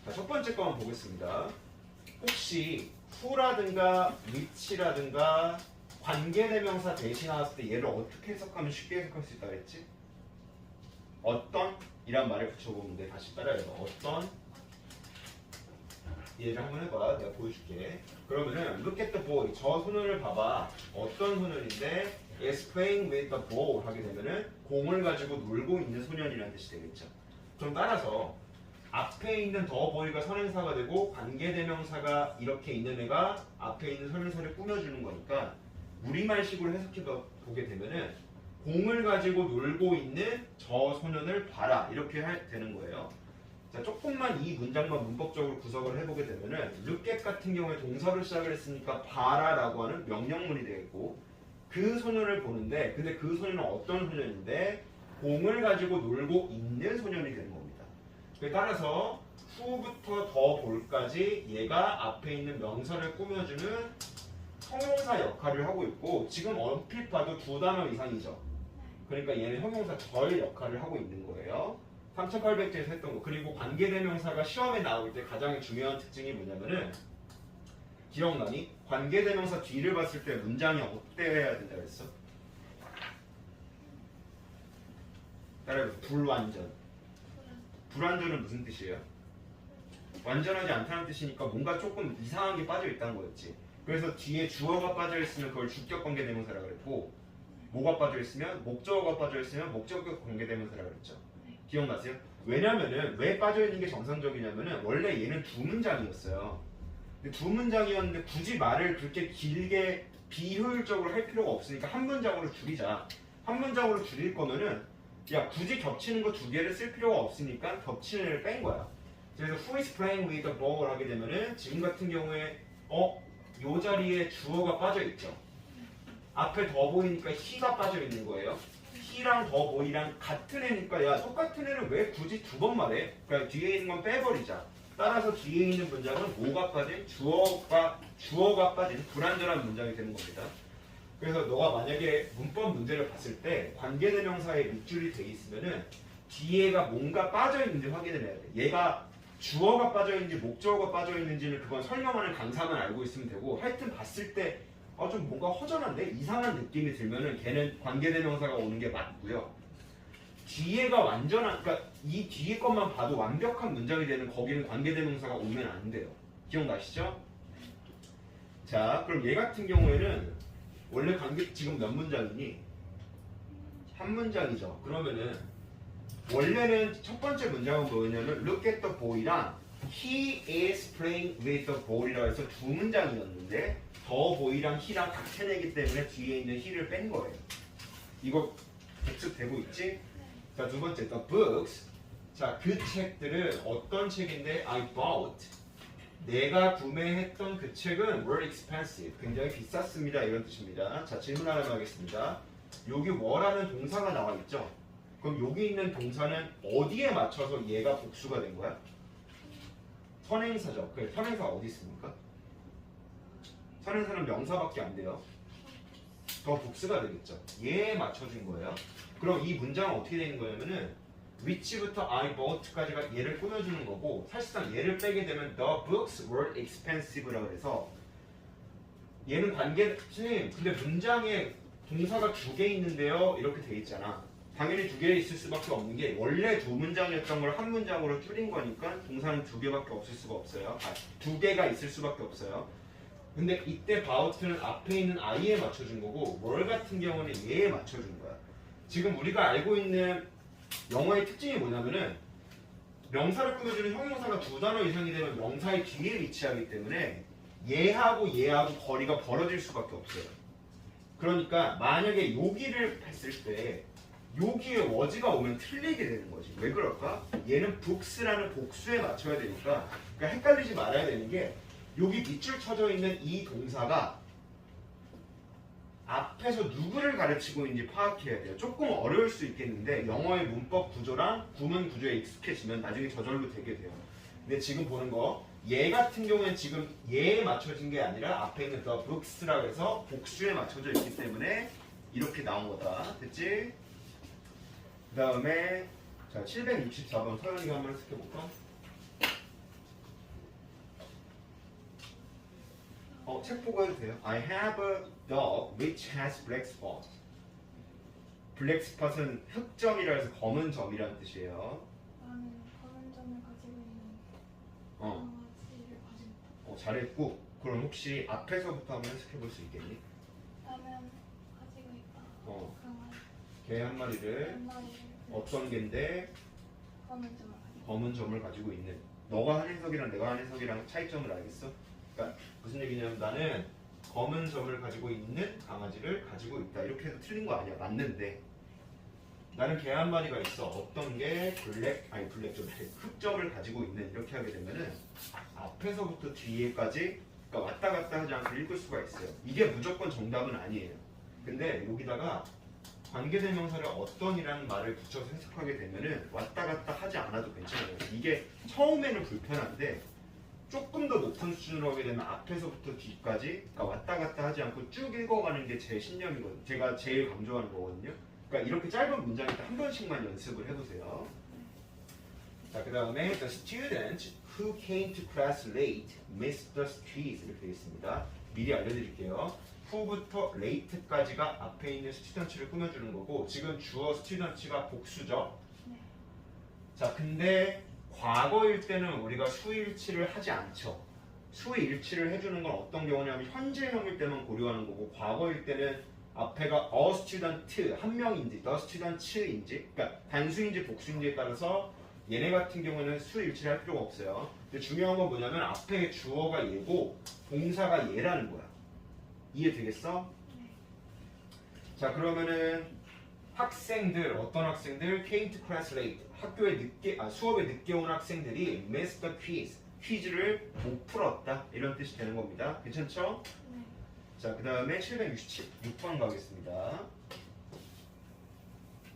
자, 첫 번째 거 한번 보겠습니다. 혹시 who라든가 which라든가 관계대명사 대신 나왔을 때 얘를 어떻게 해석하면 쉽게 해석할 수 있다 그랬지? 어떤? 이란 말을 붙여보면 돼. 다시 따라해봐. 어떤? 얘를 한번 해봐. 내가 보여줄게. 그러면은 look at the boy. 저 소년을 봐봐. 어떤 소년인데 is playing with the ball 하게 되면은 공을 가지고 놀고 있는 소년이라는 뜻이 되겠죠. 그럼 따라서 앞에 있는 더 보이가 선행사가 되고 관계대명사가 이렇게 있는 애가 앞에 있는 선행사를 꾸며주는 거니까 우리말식으로 해석해 보게 되면은 공을 가지고 놀고 있는 저 소년을 봐라 이렇게 되는 거예요. 자, 조금만 이 문장만 문법적으로 구성을 해보게 되면은 look at 같은 경우에 동사로 시작을 했으니까 봐라라고 하는 명령문이 되겠고 그 소년을 보는데 근데 그 소년은 어떤 소년인데 공을 가지고 놀고 있는 소년이 되는 겁니다. 따라서 who부터 더 볼까지 얘가 앞에 있는 명사를 꾸며주는 형용사 역할을 하고 있고 지금 얼핏 봐도 두 단어 이상이죠. 그러니까 얘는 형용사 절 역할을 하고 있는 거예요. 3800제에서 했던 거. 그리고 관계대명사가 시험에 나올 때 가장 중요한 특징이 뭐냐면은 기억나니? 관계대명사 뒤를 봤을 때 문장이 어때야 된다 그랬어? 따라해보세요. 불완전. 불완전은 무슨 뜻이에요? 완전하지 않다는 뜻이니까 뭔가 조금 이상한 게 빠져 있다는 거였지. 그래서 뒤에 주어가 빠져 있으면 그걸 주격 관계대명사라고 그랬고 뭐가 빠져 있으면 목적어가 빠져 있으면 목적격 관계대명사라고 그랬죠. 기억나세요? 왜냐면은 왜 빠져 있는 게 정상적이냐면은 원래 얘는 두 문장이었어요. 근데 두 문장이었는데 굳이 말을 그렇게 길게 비효율적으로 할 필요가 없으니까 한 문장으로 줄이자. 한 문장으로 줄일 거면은 야 굳이 겹치는 거 두 개를 쓸 필요가 없으니까 겹치는 애를 뺀 거야. 그래서 who is playing with the ball 하게 되면은 지금 같은 경우에 요 자리에 주어가 빠져 있죠. 앞에 더 보이니까 he가 빠져 있는 거예요. he랑 더 보이랑 같은 애니까 야 똑같은 애를 왜 굳이 두 번 말해? 그러니까 뒤에 있는 건 빼버리자. 따라서 뒤에 있는 문장은 뭐가 빠진? 주어가 빠진 불완전한 문장이 되는 겁니다. 그래서 너가 만약에 문법 문제를 봤을 때 관계대명사에 밑줄이 돼 있으면은 뒤에가 뭔가 빠져 있는지 확인을 해야 돼. 얘가 주어가 빠져 있는지 목적어가 빠져 있는지는 그건 설명하는 강사만 알고 있으면 되고 하여튼 봤을 때 좀 뭔가 허전한데 이상한 느낌이 들면은 걔는 관계대명사가 오는 게 맞고요. 뒤에가 완전한 그러니까 이 뒤에 것만 봐도 완벽한 문장이 되는 거기는 관계대명사가 오면 안 돼요. 기억나시죠? 자, 그럼 얘 같은 경우에는 원래 관계 지금 몇 문장이니? 한 문장이죠. 그러면은 원래는 첫 번째 문장은 뭐였냐면 look at the boy랑 he is playing with the ball이라고 해서 두 문장이었는데 더 보이랑 he랑 같은 애기 때문에 뒤에 있는 he를 뺀 거예요. 이거 복습되고 있지? 자, 두 번째 the books. 자, 그 책들은 어떤 책인데 I bought. 내가 구매했던 그 책은 were expensive. 굉장히 비쌌습니다. 이런 뜻입니다. 자, 질문 하나 하겠습니다. 여기 were라는 동사가 나와 있죠? 그럼 여기 있는 동사는 어디에 맞춰서 얘가 복수가 된 거야? 선행사죠. 그래, 선행사가 어디 있습니까? 선행사는 명사밖에 안 돼요. 더 복수가 되겠죠. 얘에 맞춰준 거예요. 그럼 이 문장은 어떻게 되는 거냐면은 which부터 I bought까지가 얘를 꾸며주는 거고 사실상 얘를 빼게 되면 the books were expensive라고 해서 얘는 관계 선생님 근데 문장에 동사가 두 개 있는데요 이렇게 돼 있잖아. 당연히 두 개 있을 수밖에 없는 게 원래 두 문장이었던 걸 한 문장으로 줄인 거니까 동사는 두 개밖에 없을 수가 없어요. 두 개가 있을 수밖에 없어요. 근데 이때 bought는 앞에 있는 I에 맞춰준 거고 were 같은 경우는 얘에 맞춰준 거야. 지금 우리가 알고 있는 영어의 특징이 뭐냐면은 명사를 꾸며주는 형용사가 두 단어 이상이 되면 명사의 뒤에 위치하기 때문에 얘하고 거리가 벌어질 수밖에 없어요. 그러니까 만약에 여기를 했을 때 여기에 워즈가 오면 틀리게 되는 거지. 왜 그럴까? 얘는 books라는 복수에 맞춰야 되니까 그러니까 헷갈리지 말아야 되는 게 여기 밑줄 쳐져 있는 이 동사가 앞에서 누구를 가르치고 있는지 파악해야 돼요. 조금 어려울 수 있겠는데 영어의 문법 구조랑 구문 구조에 익숙해지면 나중에 저절로 되게 돼요. 근데 지금 보는 거 얘 같은 경우에는 지금 얘에 맞춰진 게 아니라 앞에 있는 the books라고 해서 복수에 맞춰져 있기 때문에 이렇게 나온 거다. 됐지? 그 다음에 자 764번 서연이가 한번 해석해볼까? 책 보고 해도 돼요. I have a dog which has black spots. 블랙 스팟은 흑점이라 해서 검은 점이라는 뜻이에요. 나는 검은 점을 가지고 있는 어, 강아지를 가지고 있다. 잘했고. 그럼 혹시 앞에서부터 한번 해석해 볼 수 있겠니? 나는 가지고 있다. 어. 강아지 개 한 마리를 한 마리를 어떤 개인데 검은 점을 가지고 검은 점을 가지고 있는. 너가 한 해석이랑 내가 한 해석이랑 차이점을 알겠어? 그러니까 무슨 얘기냐면 나는 검은 점을 가지고 있는 강아지를 가지고 있다. 이렇게 해도 틀린 거 아니야. 맞는데 나는 개 한 마리가 있어. 어떤 게 블랙점, 흑점을 가지고 있는. 이렇게 하게 되면은 앞에서부터 뒤에까지 그러니까 왔다 갔다 하지 않고 읽을 수가 있어요. 이게 무조건 정답은 아니에요. 근데 여기다가 관계대명사를 어떤이라는 말을 붙여서 해석하게 되면은 왔다 갔다 하지 않아도 괜찮아요. 이게 처음에는 불편한데 조금 더 높은 수준으로 하게 되면 앞에서부터 뒤까지 그러니까 왔다 갔다 하지 않고 쭉 읽어가는 게 제 신념이거든요. 제가 제일 강조하는 거거든요. 그러니까 이렇게 짧은 문장일 때 한 번씩만 연습을 해보세요. 자, 그 다음에 the student who came to class late missed the quiz 이렇게 되어 있습니다. 미리 알려드릴게요. who부터 late까지가 앞에 있는 스튜던츠를 꾸며주는 거고 지금 주어 스튜던츠가 복수죠. 네. 자, 근데 과거일 때는 우리가 수일치를 하지 않죠. 수일치를 해주는 건 어떤 경우냐면 현재형일 때만 고려하는 거고 과거일 때는 앞에가 a student 한 명인지 the student인지 그러니까 단수인지 복수인지에 따라서 얘네 같은 경우는 수일치를 할 필요가 없어요. 근데 중요한 건 뭐냐면 앞에 주어가 얘고 동사가 얘라는 거야. 이해되겠어? 네. 자, 그러면은 학생들 어떤 학생들 came to class late 학교에 수업에 늦게 온 학생들이 missed the quiz 퀴즈를 못 풀었다 이런 뜻이 되는 겁니다. 괜찮죠? 네. 자, 그 다음에 767 6번 가겠습니다.